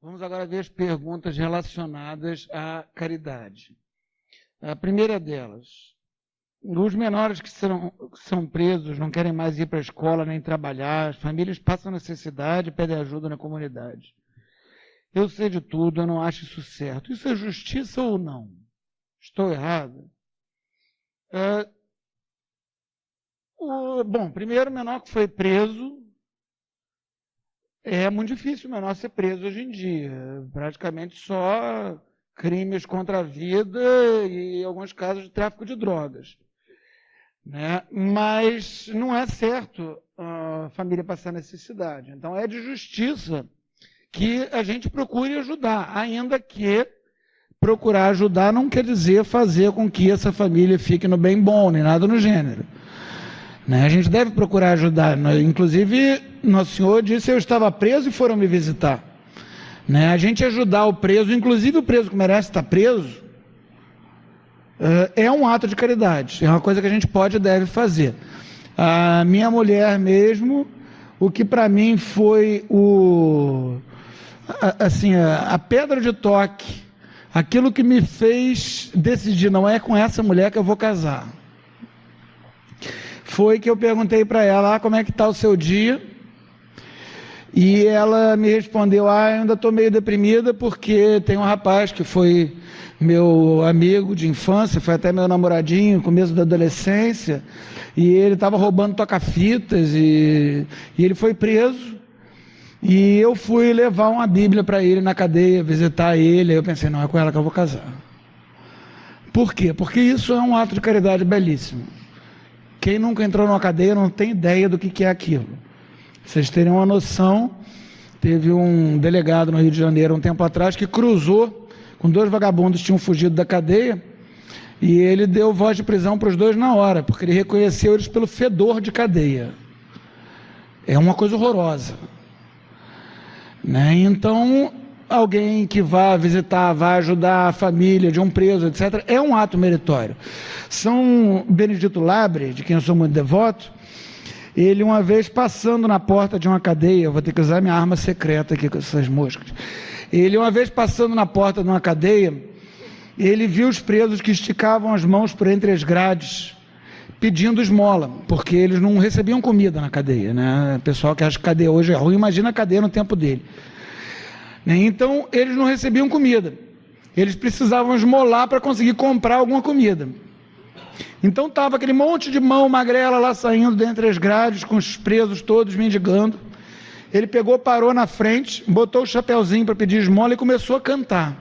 Vamos agora ver as perguntas relacionadas à caridade. A primeira delas, os menores que são presos não querem mais ir para a escola nem trabalhar, as famílias passam necessidade e pedem ajuda na comunidade. Eu sei de tudo, eu não acho isso certo. Isso é justiça ou não? Estou errado? Bom, primeiro, o menor que foi preso, é muito difícil o menor ser preso hoje em dia. Praticamente só crimes contra a vida e, em alguns casos, de tráfico de drogas. Né? Mas não é certo a família passar necessidade. Então, é de justiça que a gente procure ajudar, ainda que procurar ajudar não quer dizer fazer com que essa família fique no bem bom, nem nada no gênero. Né? A gente deve procurar ajudar. Inclusive, Nosso Senhor disse: eu estava preso e foram me visitar. Né? A gente ajudar o preso, inclusive o preso que merece estar preso, é um ato de caridade. É uma coisa que a gente pode e deve fazer. A minha mulher mesmo, o que para mim foi a pedra de toque, aquilo que me fez decidir, não é com essa mulher que eu vou casar, foi que eu perguntei para ela: como é que está o seu dia? E ela me respondeu: eu ainda estou meio deprimida porque tem um rapaz que foi meu amigo de infância, foi até meu namoradinho no começo da adolescência, e ele estava roubando toca-fitas e ele foi preso, e eu fui levar uma Bíblia para ele na cadeia, visitar ele. Aí eu pensei: não, é com ela que eu vou casar. Por quê? Porque isso é um ato de caridade belíssimo. Quem nunca entrou numa cadeia não tem ideia do que é aquilo. Vocês terem uma noção, teve um delegado no Rio de Janeiro um tempo atrás que cruzou com 2 vagabundos que tinham fugido da cadeia, e ele deu voz de prisão para os 2 na hora, porque ele reconheceu eles pelo fedor de cadeia. É uma coisa horrorosa. Né? Então, alguém que vá visitar, vá ajudar a família de um preso, etc., é um ato meritório. São Benedito Labre, de quem eu sou muito devoto, ele uma vez passando na porta de uma cadeia, eu vou ter que usar minha arma secreta aqui com essas moscas, ele uma vez passando na porta de uma cadeia, ele viu os presos que esticavam as mãos por entre as grades, pedindo esmola, porque eles não recebiam comida na cadeia, né? O pessoal que acha que cadeia hoje é ruim, imagina a cadeia no tempo dele. Então, eles não recebiam comida, eles precisavam esmolar para conseguir comprar alguma comida. Então estava aquele monte de mão magrela lá saindo dentre as grades, com os presos todos mendigando. Ele pegou, parou na frente, botou o chapeuzinho para pedir esmola e começou a cantar.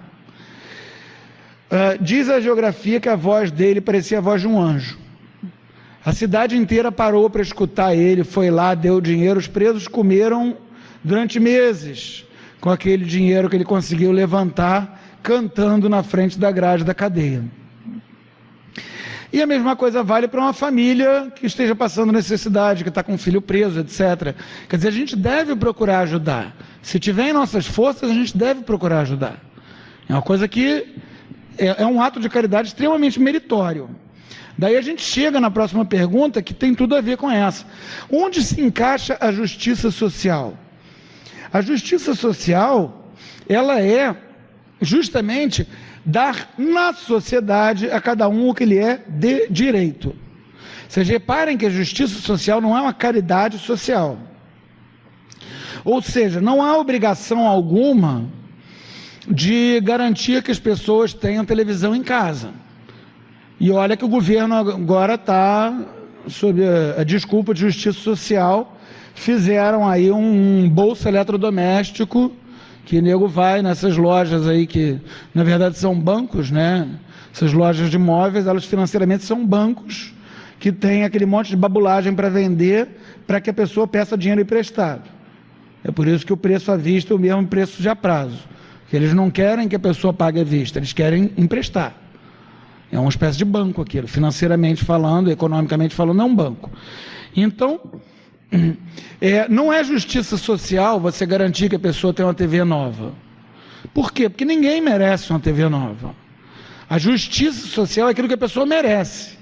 Diz a geografia que a voz dele parecia a voz de um anjo. A cidade inteira parou para escutar ele, foi lá, deu dinheiro, os presos comeram durante meses com aquele dinheiro que ele conseguiu levantar, cantando na frente da grade da cadeia. E a mesma coisa vale para uma família que esteja passando necessidade, que está com um filho preso, etc. Quer dizer, a gente deve procurar ajudar. Se tiver em nossas forças, a gente deve procurar ajudar. É uma coisa que é um ato de caridade extremamente meritório. Daí a gente chega na próxima pergunta, que tem tudo a ver com essa. Onde se encaixa a justiça social? A justiça social, ela é justamente dar na sociedade a cada um o que lhe é de direito. Vocês reparem que a justiça social não é uma caridade social. Ou seja, não há obrigação alguma de garantir que as pessoas tenham televisão em casa. E olha que o governo agora está, sob a desculpa de justiça social, fizeram aí um bolsa eletrodoméstico, que nego vai nessas lojas aí que, na verdade, são bancos, né? Essas lojas de imóveis, elas financeiramente são bancos que têm aquele monte de babulagem para vender, para que a pessoa peça dinheiro emprestado. É por isso que o preço à vista é o mesmo preço de a prazo. Porque eles não querem que a pessoa pague à vista, eles querem emprestar. É uma espécie de banco aquilo, financeiramente falando, economicamente falando, é um banco. Então, não é justiça social você garantir que a pessoa tenha uma TV nova. Por quê? Porque ninguém merece uma TV nova. A justiça social é aquilo que a pessoa merece.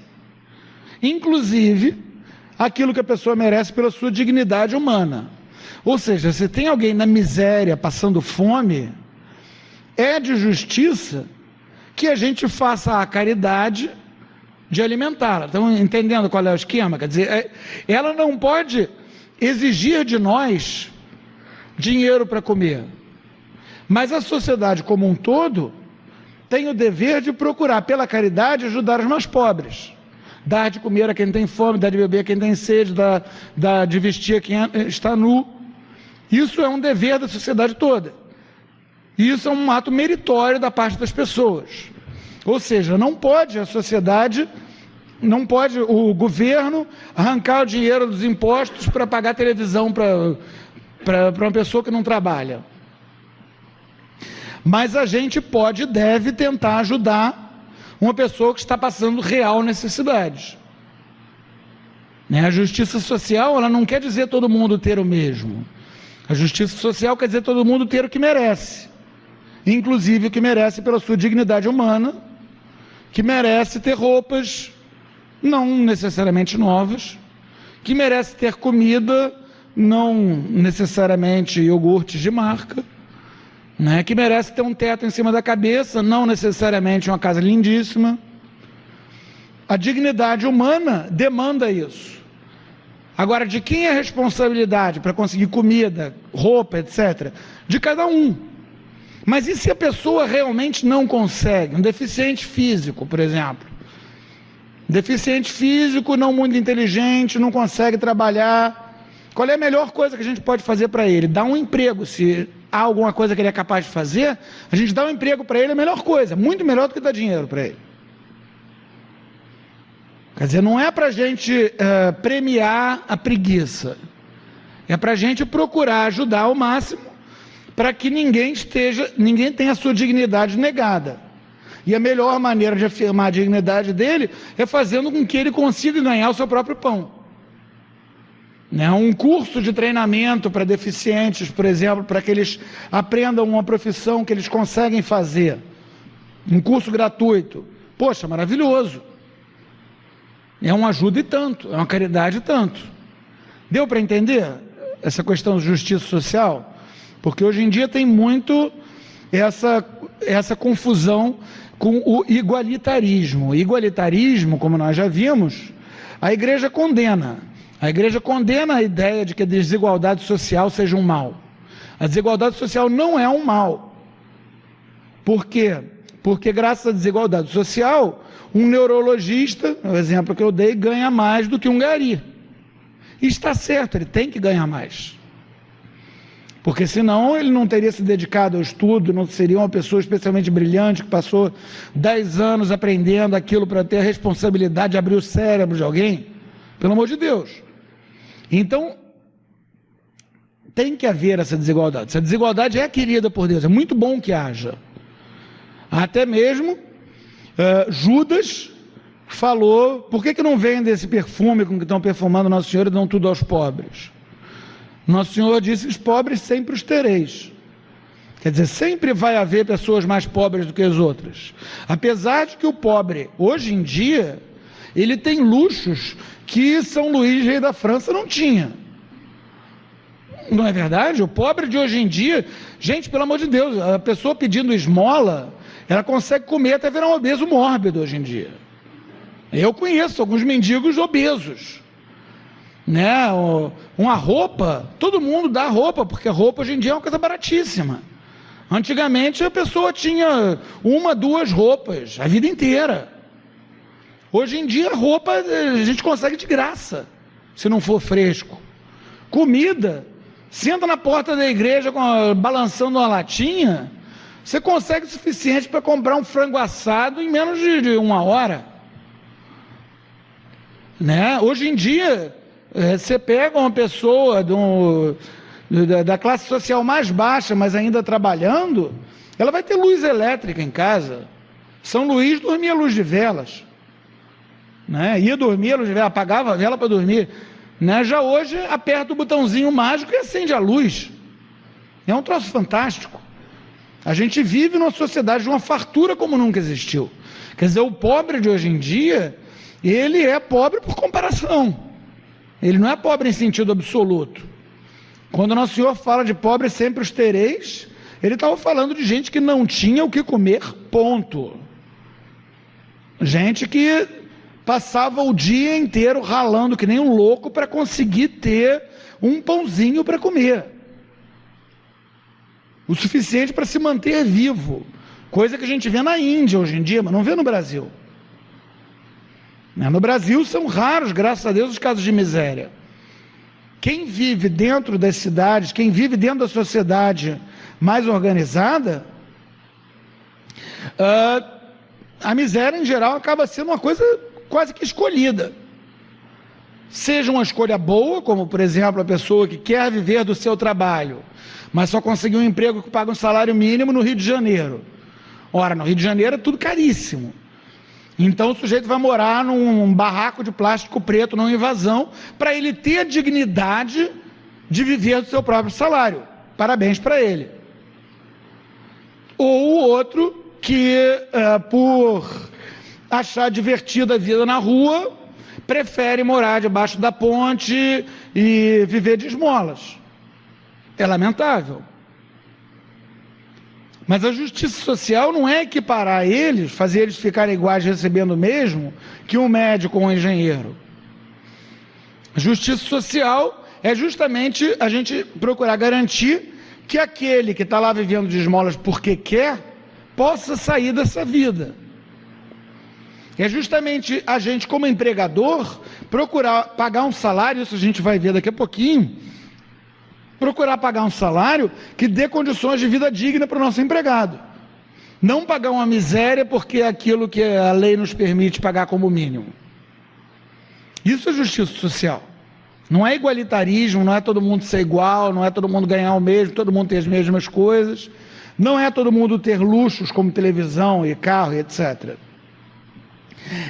Inclusive, aquilo que a pessoa merece pela sua dignidade humana. Ou seja, se tem alguém na miséria, passando fome, é de justiça que a gente faça a caridade de alimentá-la. Estão entendendo qual é o esquema? Quer dizer, ela não pode exigir de nós dinheiro para comer, mas a sociedade como um todo tem o dever de procurar, pela caridade, ajudar os mais pobres, dar de comer a quem tem fome, dar de beber a quem tem sede, dar de vestir a quem está nu. Isso é um dever da sociedade toda. Isso é um ato meritório da parte das pessoas. Ou seja, não pode a sociedade, não pode o governo arrancar o dinheiro dos impostos para pagar televisão para uma pessoa que não trabalha. Mas a gente pode e deve tentar ajudar uma pessoa que está passando real necessidade. A justiça social, ela não quer dizer todo mundo ter o mesmo. A justiça social quer dizer todo mundo ter o que merece. Inclusive o que merece pela sua dignidade humana, que merece ter roupas, não necessariamente novas, que merece ter comida, não necessariamente iogurtes de marca, que merece ter um teto em cima da cabeça, não necessariamente uma casa lindíssima. A dignidade humana demanda isso. Agora, de quem é a responsabilidade para conseguir comida, roupa, etc? De cada um. Mas e se a pessoa realmente não consegue? Um deficiente físico, por exemplo. Deficiente físico, não muito inteligente, não consegue trabalhar. Qual é a melhor coisa que a gente pode fazer para ele? Dar um emprego. Se há alguma coisa que ele é capaz de fazer, a gente dá um emprego para ele, é a melhor coisa. Muito melhor do que dar dinheiro para ele. Quer dizer, não é para a gente premiar a preguiça. É para a gente procurar ajudar ao máximo para que ninguém tenha a sua dignidade negada. E a melhor maneira de afirmar a dignidade dele é fazendo com que ele consiga ganhar o seu próprio pão. Um curso de treinamento para deficientes, por exemplo, para que eles aprendam uma profissão que eles conseguem fazer. Um curso gratuito. Poxa, maravilhoso. É uma ajuda e tanto, é uma caridade e tanto. Deu para entender essa questão de justiça social? Porque hoje em dia tem muito essa confusão com o igualitarismo. O igualitarismo, como nós já vimos, a igreja condena. A igreja condena a ideia de que a desigualdade social seja um mal. A desigualdade social não é um mal. Por quê? Porque graças à desigualdade social, um neurologista, o exemplo que eu dei, ganha mais do que um gari. E está certo, ele tem que ganhar mais. Porque senão ele não teria se dedicado ao estudo, não seria uma pessoa especialmente brilhante, que passou 10 anos aprendendo aquilo para ter a responsabilidade de abrir o cérebro de alguém. Pelo amor de Deus. Então, tem que haver essa desigualdade. Essa desigualdade é querida por Deus, é muito bom que haja. Até mesmo Judas falou, por que não vendem esse perfume com que estão perfumando Nosso Senhor e dão tudo aos pobres? Nosso Senhor disse, os pobres sempre os tereis. Quer dizer, sempre vai haver pessoas mais pobres do que as outras. Apesar de que o pobre, hoje em dia, ele tem luxos que São Luís, rei da França, não tinha. Não é verdade? O pobre de hoje em dia, gente, pelo amor de Deus, a pessoa pedindo esmola, ela consegue comer até virar um obeso mórbido hoje em dia. Eu conheço alguns mendigos obesos. Uma roupa, todo mundo dá roupa, porque a roupa hoje em dia é uma coisa baratíssima. Antigamente a pessoa tinha 1, 2 roupas a vida inteira. Hoje em dia a roupa a gente consegue de graça, se não for fresco. Comida, senta na porta da igreja balançando uma latinha, você consegue o suficiente para comprar um frango assado em menos de 1 hora. Hoje em dia, você pega uma pessoa da classe social mais baixa, mas ainda trabalhando, ela vai ter luz elétrica em casa. São Luís dormia à luz de velas. Ia dormir à luz de velas, apagava a vela para dormir. Já hoje, aperta o botãozinho mágico e acende a luz. É um troço fantástico. A gente vive numa sociedade de uma fartura como nunca existiu. Quer dizer, o pobre de hoje em dia, ele é pobre por comparação. Ele não é pobre em sentido absoluto. Quando Nosso Senhor fala de pobre sempre os tereis, Ele estava falando de gente que não tinha o que comer, ponto. Gente que passava o dia inteiro ralando que nem um louco para conseguir ter um pãozinho para comer. O suficiente para se manter vivo. Coisa que a gente vê na Índia hoje em dia, mas não vê no Brasil. No Brasil são raros, graças a Deus, os casos de miséria. Quem vive dentro das cidades, quem vive dentro da sociedade mais organizada, a miséria em geral acaba sendo uma coisa quase que escolhida. Seja uma escolha boa, como por exemplo a pessoa que quer viver do seu trabalho, mas só conseguiu um emprego que paga um salário mínimo no Rio de Janeiro. Ora, no Rio de Janeiro é tudo caríssimo. Então o sujeito vai morar num barraco de plástico preto, numa invasão, para ele ter a dignidade de viver do seu próprio salário. Parabéns para ele. Ou o outro que, por achar divertida a vida na rua, prefere morar debaixo da ponte e viver de esmolas. É lamentável. Mas a justiça social não é equiparar eles, fazer eles ficarem iguais recebendo o mesmo que um médico ou um engenheiro. A justiça social é justamente a gente procurar garantir que aquele que está lá vivendo de esmolas porque quer, possa sair dessa vida. É justamente a gente, como empregador, procurar pagar um salário, isso a gente vai ver daqui a pouquinho, procurar pagar um salário que dê condições de vida digna para o nosso empregado. Não pagar uma miséria porque é aquilo que a lei nos permite pagar como mínimo. Isso é justiça social. Não é igualitarismo, não é todo mundo ser igual, não é todo mundo ganhar o mesmo, todo mundo ter as mesmas coisas, não é todo mundo ter luxos como televisão e carro e etc.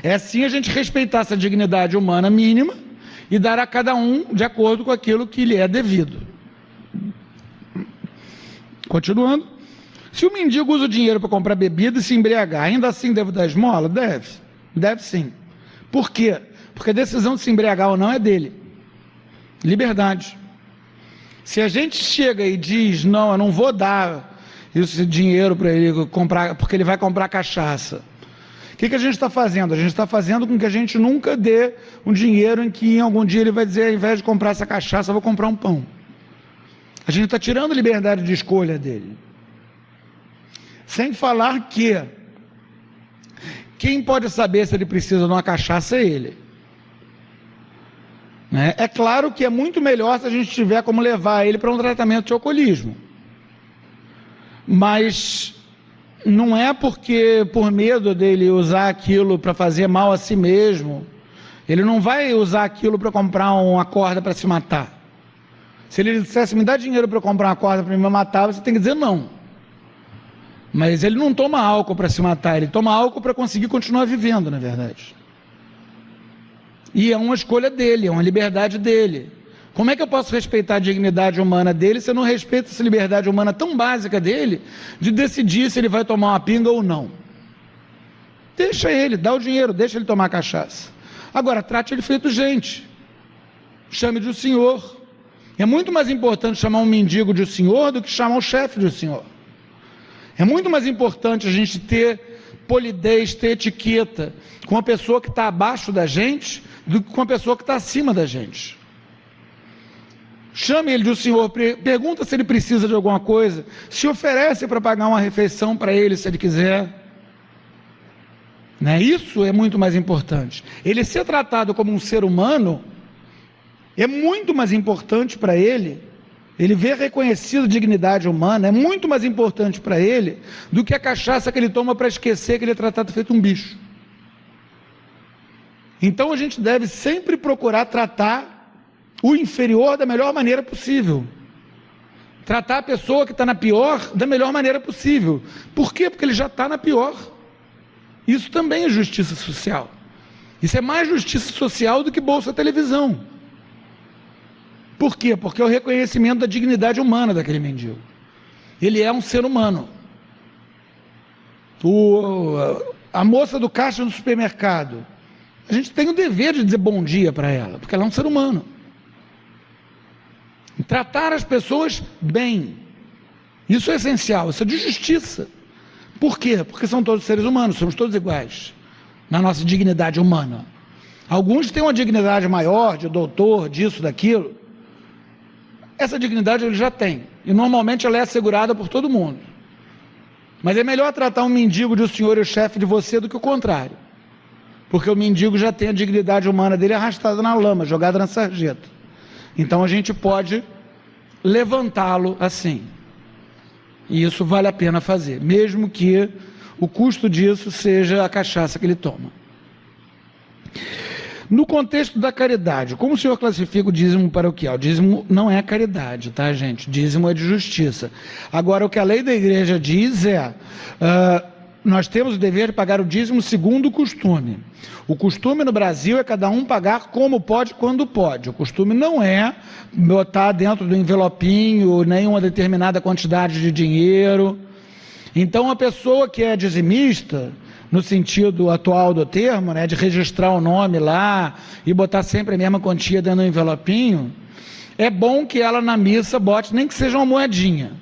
É sim a gente respeitar essa dignidade humana mínima e dar a cada um de acordo com aquilo que lhe é devido. Continuando, se o mendigo usa o dinheiro para comprar bebida e se embriagar, ainda assim deve dar esmola? Deve sim. Por quê? Porque a decisão de se embriagar ou não é dele. Liberdade. Se a gente chega e diz, não, eu não vou dar esse dinheiro para ele comprar, porque ele vai comprar cachaça. O que a gente está fazendo? A gente está fazendo com que a gente nunca dê um dinheiro em que em algum dia ele vai dizer, ao invés de comprar essa cachaça, eu vou comprar um pão. A gente está tirando a liberdade de escolha dele. Sem falar que quem pode saber se ele precisa de uma cachaça é ele. É claro que é muito melhor se a gente tiver como levar ele para um tratamento de alcoolismo. Mas não é porque por medo dele usar aquilo para fazer mal a si mesmo, ele não vai usar aquilo para comprar uma corda para se matar. Se ele dissesse, me dá dinheiro para eu comprar uma corda para me matar, você tem que dizer não. Mas ele não toma álcool para se matar, ele toma álcool para conseguir continuar vivendo, na verdade. E é uma escolha dele, é uma liberdade dele. Como é que eu posso respeitar a dignidade humana dele se eu não respeito essa liberdade humana tão básica dele de decidir se ele vai tomar uma pinga ou não? Deixa ele, dá o dinheiro, deixa ele tomar cachaça. Agora, trate ele feito gente. Chame de o senhor. É muito mais importante chamar um mendigo de o senhor do que chamar o chefe de o senhor. É muito mais importante a gente ter polidez, ter etiqueta com a pessoa que está abaixo da gente do que com a pessoa que está acima da gente. Chame ele de o senhor, pergunta se ele precisa de alguma coisa, se oferece para pagar uma refeição para ele se ele quiser. Isso é muito mais importante. Ele ser tratado como um ser humano é muito mais importante para ele ver reconhecido a dignidade humana, é muito mais importante para ele do que a cachaça que ele toma para esquecer que ele é tratado feito um bicho. Então a gente deve sempre procurar tratar o inferior da melhor maneira possível. Tratar a pessoa que está na pior da melhor maneira possível. Por quê? Porque ele já está na pior. Isso também é justiça social. Isso é mais justiça social do que Bolsa Televisão. Por quê? Porque é o reconhecimento da dignidade humana daquele mendigo. Ele é um ser humano. A moça do caixa do supermercado, a gente tem o dever de dizer bom dia para ela, porque ela é um ser humano. Tratar as pessoas bem. Isso é essencial, isso é de justiça. Por quê? Porque são todos seres humanos, somos todos iguais, na nossa dignidade humana. Alguns têm uma dignidade maior, de doutor, disso, daquilo. Essa dignidade ele já tem, e normalmente ela é assegurada por todo mundo. Mas é melhor tratar um mendigo de o senhor e o chefe de você do que o contrário. Porque o mendigo já tem a dignidade humana dele arrastada na lama, jogada na sarjeta. Então a gente pode levantá-lo assim. E isso vale a pena fazer, mesmo que o custo disso seja a cachaça que ele toma. No contexto da caridade, como o senhor classifica o dízimo paroquial? Dízimo não é caridade, tá, gente? Dízimo é de justiça. Agora, o que a lei da igreja diz é, nós temos o dever de pagar o dízimo segundo o costume. O costume no Brasil é cada um pagar como pode, quando pode. O costume não é botar dentro do envelopinho nem uma determinada quantidade de dinheiro. Então, a pessoa que é dizimista, no sentido atual do termo, né, de registrar o nome lá e botar sempre a mesma quantia dentro do envelopinho, é bom que ela na missa bote nem que seja uma moedinha,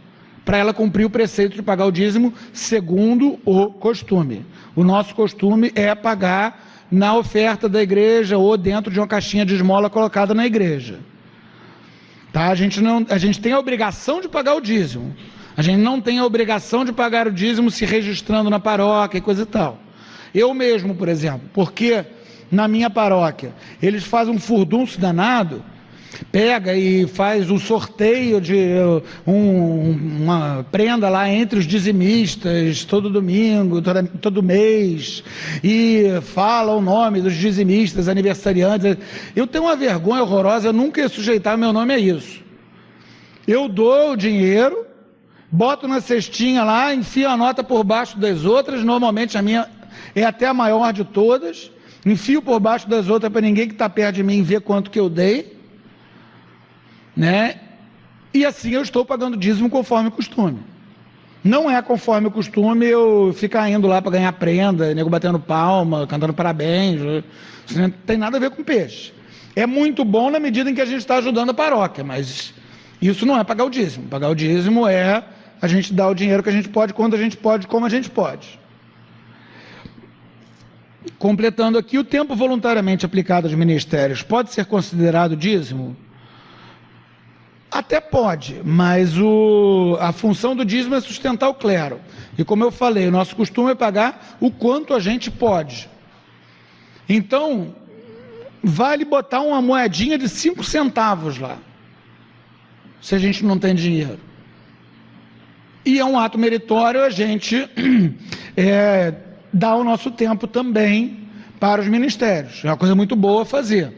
para ela cumprir o preceito de pagar o dízimo segundo o costume. O nosso costume é pagar na oferta da igreja ou dentro de uma caixinha de esmola colocada na igreja. Tá? A gente tem a obrigação de pagar o dízimo. A gente não tem a obrigação de pagar o dízimo se registrando na paróquia e coisa e tal. Eu mesmo, por exemplo, porque na minha paróquia eles fazem um furdunço danado, pega e faz um sorteio de uma prenda lá entre os dizimistas, todo domingo, todo mês, e fala o nome dos dizimistas, aniversariantes. Eu tenho uma vergonha horrorosa, eu nunca ia sujeitar meu nome a isso. Eu dou o dinheiro, boto na cestinha lá, enfio a nota por baixo das outras, normalmente a minha é até a maior de todas, enfio por baixo das outras para ninguém que está perto de mim ver quanto que eu dei, né? E assim eu estou pagando dízimo conforme o costume. Não é conforme o costume eu ficar indo lá para ganhar prenda, nego batendo palma, cantando parabéns, isso não tem nada a ver com peixe. É muito bom na medida em que a gente está ajudando a paróquia, mas isso não é pagar o dízimo. Pagar o dízimo é a gente dar o dinheiro que a gente pode, quando a gente pode, como a gente pode. Completando aqui, o tempo voluntariamente aplicado aos ministérios pode ser considerado dízimo? Até pode, mas a função do dízimo é sustentar o clero. E como eu falei, o nosso costume é pagar o quanto a gente pode. Então, vale botar uma moedinha de 5 centavos lá, se a gente não tem dinheiro. E é um ato meritório a gente dar o nosso tempo também para os ministérios. É uma coisa muito boa fazer.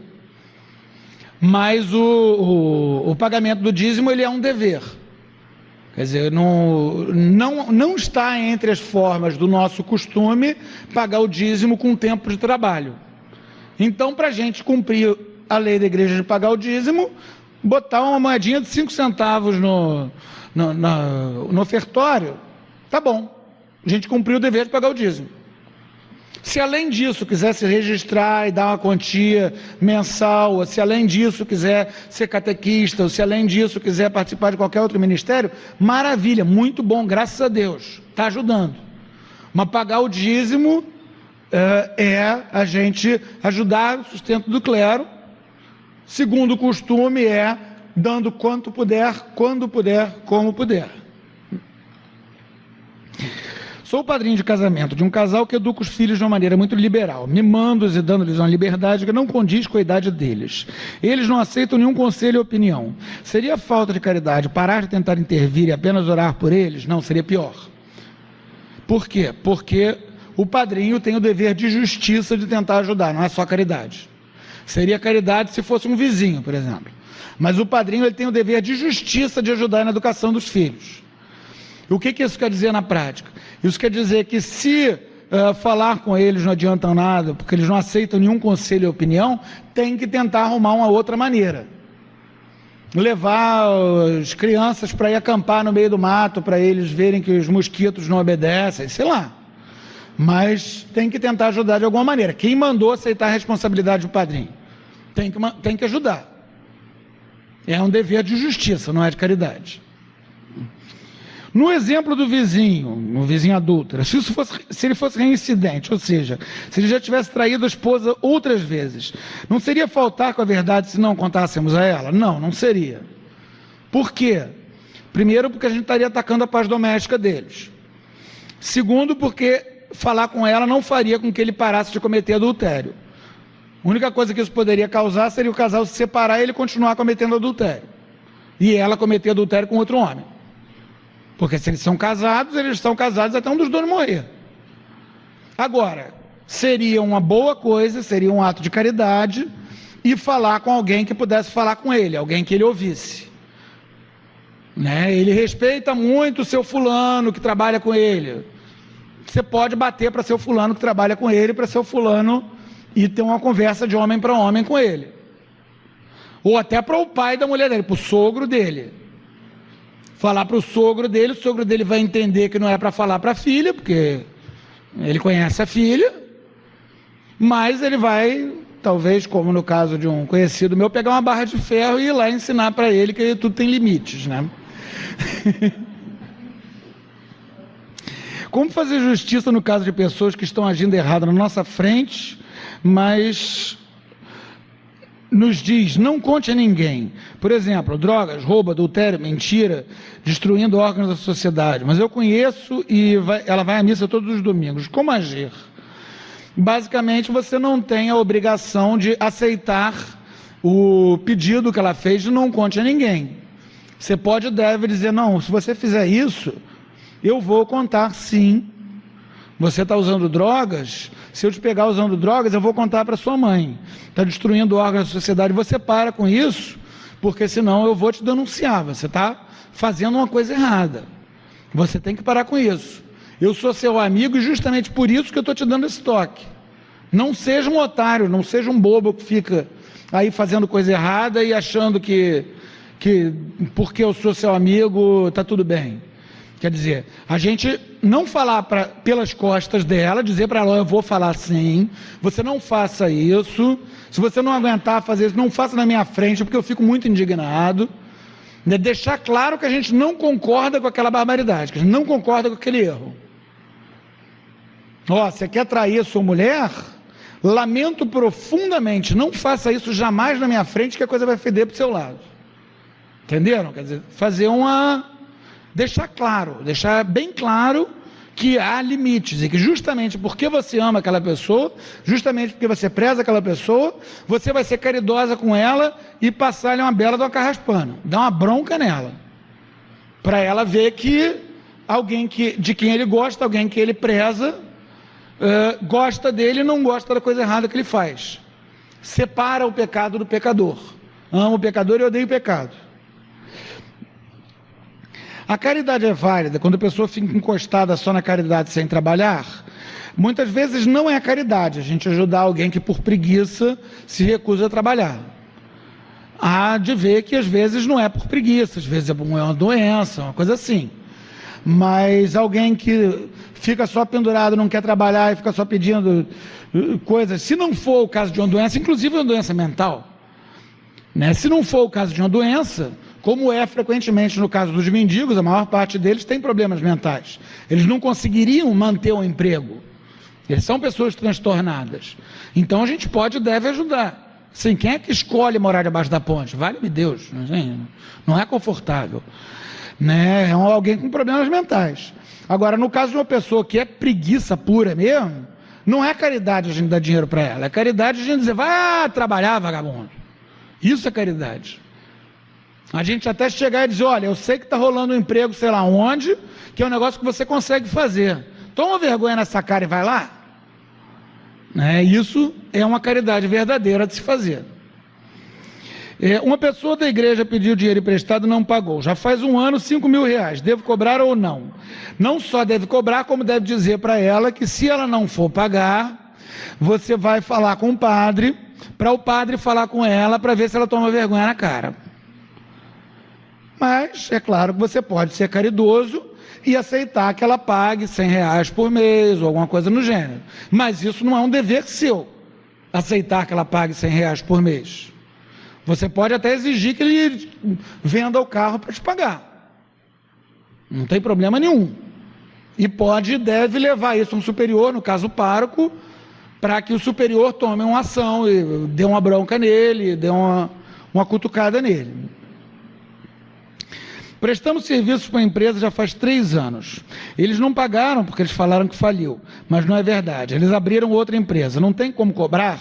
Mas o pagamento do dízimo ele é um dever. Quer dizer, não está entre as formas do nosso costume pagar o dízimo com tempo de trabalho. Então, para a gente cumprir a lei da igreja de pagar o dízimo, botar uma moedinha de 5 centavos no ofertório, tá bom. A gente cumpriu o dever de pagar o dízimo. Se além disso quiser se registrar e dar uma quantia mensal, ou se além disso quiser ser catequista, ou se além disso quiser participar de qualquer outro ministério, maravilha, muito bom, graças a Deus, está ajudando. Mas pagar o dízimo é a gente ajudar o sustento do clero, segundo o costume é dando quanto puder, quando puder, como puder. Sou padrinho de casamento de um casal que educa os filhos de uma maneira muito liberal, mimando-os e dando-lhes uma liberdade que não condiz com a idade deles. Eles não aceitam nenhum conselho ou opinião. Seria falta de caridade parar de tentar intervir e apenas orar por eles? Não, seria pior. Por quê? Porque o padrinho tem o dever de justiça de tentar ajudar, não é só caridade. Seria caridade se fosse um vizinho, por exemplo. Mas o padrinho ele tem o dever de justiça de ajudar na educação dos filhos. O que isso quer dizer na prática? Isso quer dizer que se falar com eles não adianta nada, porque eles não aceitam nenhum conselho ou opinião, tem que tentar arrumar uma outra maneira. Levar as crianças para ir acampar no meio do mato, para eles verem que os mosquitos não obedecem, sei lá. Mas tem que tentar ajudar de alguma maneira. Quem mandou aceitar a responsabilidade do padrinho? Tem que ajudar. É um dever de justiça, não é de caridade. No exemplo do vizinho, o vizinho adúltero, se ele fosse reincidente, ou seja, se ele já tivesse traído a esposa outras vezes, não seria faltar com a verdade se não contássemos a ela? Não, não seria. Por quê? Primeiro, porque a gente estaria atacando a paz doméstica deles. Segundo, porque falar com ela não faria com que ele parasse de cometer adultério. A única coisa que isso poderia causar seria o casal se separar e ele continuar cometendo adultério. E ela cometer adultério com outro homem. Porque se eles estão casados até um dos dois morrer. Agora, seria uma boa coisa, seria um ato de caridade, e falar com alguém que pudesse falar com ele, alguém que ele ouvisse. Né? Ele respeita muito o seu fulano que trabalha com ele. Você pode bater para seu fulano que trabalha com ele, para seu fulano e ter uma conversa de homem para homem com ele. Ou até para o pai da mulher dele, para o sogro dele. Falar para o sogro dele vai entender que não é para falar para a filha, porque ele conhece a filha, mas ele vai, talvez, como no caso de um conhecido meu, pegar uma barra de ferro e ir lá ensinar para ele que tudo tem limites, né? Como fazer justiça no caso de pessoas que estão agindo errado na nossa frente, mas nos diz, não conte a ninguém. Por exemplo, drogas, roubo, adultério, mentira, destruindo órgãos da sociedade. Mas eu conheço e ela vai à missa todos os domingos. Como agir? Basicamente, você não tem a obrigação de aceitar o pedido que ela fez de não conte a ninguém. Você pode e deve dizer, não, se você fizer isso, eu vou contar sim. Você está usando drogas, se eu te pegar usando drogas, eu vou contar para sua mãe. Está destruindo órgãos da sociedade, você para com isso, porque senão eu vou te denunciar. Você está fazendo uma coisa errada. Você tem que parar com isso. Eu sou seu amigo e justamente por isso que eu estou te dando esse toque. Não seja um otário, não seja um bobo que fica aí fazendo coisa errada e achando que porque eu sou seu amigo, está tudo bem. Quer dizer, a gente não falar pelas costas dela, dizer para ela, eu vou falar sim, você não faça isso, se você não aguentar fazer isso, não faça na minha frente, porque eu fico muito indignado. Né? Deixar claro que a gente não concorda com aquela barbaridade, que a gente não concorda com aquele erro. Ó, você quer trair a sua mulher? Lamento profundamente, não faça isso jamais na minha frente, que a coisa vai feder para o seu lado. Entenderam? Quer dizer, deixar claro, deixar bem claro que há limites e que justamente porque você ama aquela pessoa, justamente porque você preza aquela pessoa, você vai ser caridosa com ela e passar-lhe uma bela de uma carraspana, dar uma bronca nela, para ela ver que alguém de quem ele gosta, alguém que ele preza, gosta dele e não gosta da coisa errada que ele faz. Separa o pecado do pecador. Amo o pecador e odeio o pecado. A caridade é válida quando a pessoa fica encostada só na caridade sem trabalhar? Muitas vezes não é a caridade, a gente ajudar alguém que por preguiça se recusa a trabalhar. Há de ver que às vezes não é por preguiça, às vezes é uma doença, uma coisa assim. Mas alguém que fica só pendurado, não quer trabalhar e fica só pedindo coisas, se não for o caso de uma doença, inclusive uma doença mental, né? Se não for o caso de uma doença, como é frequentemente no caso dos mendigos, a maior parte deles tem problemas mentais. Eles não conseguiriam manter um emprego. Eles são pessoas transtornadas. Então a gente pode e deve ajudar. Sim, quem é que escolhe morar debaixo da ponte? Vale-me Deus, não é confortável. Né? É alguém com problemas mentais. Agora, no caso de uma pessoa que é preguiça pura mesmo, não é caridade a gente dar dinheiro para ela. É caridade a gente dizer, vai trabalhar, vagabundo. Isso é caridade. A gente até chegar e dizer, olha, eu sei que está rolando um emprego, sei lá onde, que é um negócio que você consegue fazer. Toma vergonha nessa cara e vai lá. Isso é uma caridade verdadeira de se fazer. Uma pessoa da igreja pediu dinheiro emprestado e não pagou. Já faz um ano, 5 mil reais. Devo cobrar ou não? Não só deve cobrar, como deve dizer para ela que se ela não for pagar, você vai falar com o padre, para o padre falar com ela, para ver se ela toma vergonha na cara. Mas é claro que você pode ser caridoso e aceitar que ela pague 100 reais por mês ou alguma coisa no gênero. Mas isso não é um dever seu, aceitar que ela pague 100 reais por mês. Você pode até exigir que ele venda o carro para te pagar. Não tem problema nenhum. E pode e deve levar isso a um superior, no caso o pároco, para que o superior tome uma ação e dê uma bronca nele, dê uma cutucada nele. Prestamos serviços para a empresa já faz 3 anos. Eles não pagaram porque eles falaram que faliu, mas não é verdade. Eles abriram outra empresa. Não tem como cobrar?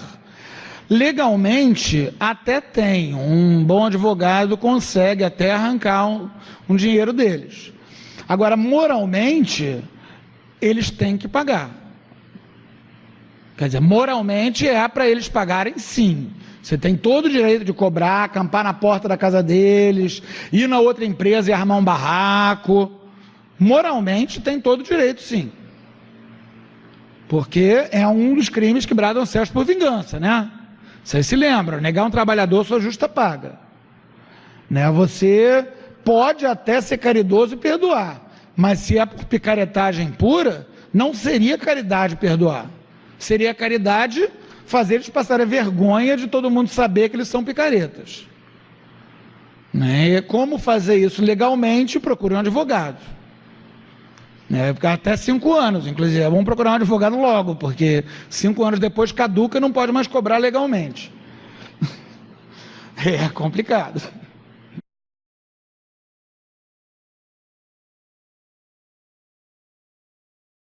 Legalmente, até tem. Um bom advogado consegue até arrancar um dinheiro deles. Agora, moralmente, eles têm que pagar. Quer dizer, moralmente é para eles pagarem sim. Você tem todo o direito de cobrar, acampar na porta da casa deles, ir na outra empresa e armar um barraco. Moralmente tem todo o direito, sim. Porque é um dos crimes que bradam céus por vingança, né? Vocês se lembram, negar um trabalhador sua justa paga. Né? Você pode até ser caridoso e perdoar, mas se é por picaretagem pura, não seria caridade perdoar. Seria caridade fazer eles passarem a vergonha de todo mundo saber que eles são picaretas. Né? E como fazer isso legalmente? Procure um advogado. Né? Até 5 anos, inclusive. É bom procurar um advogado logo, porque 5 anos depois caduca e não pode mais cobrar legalmente. É complicado.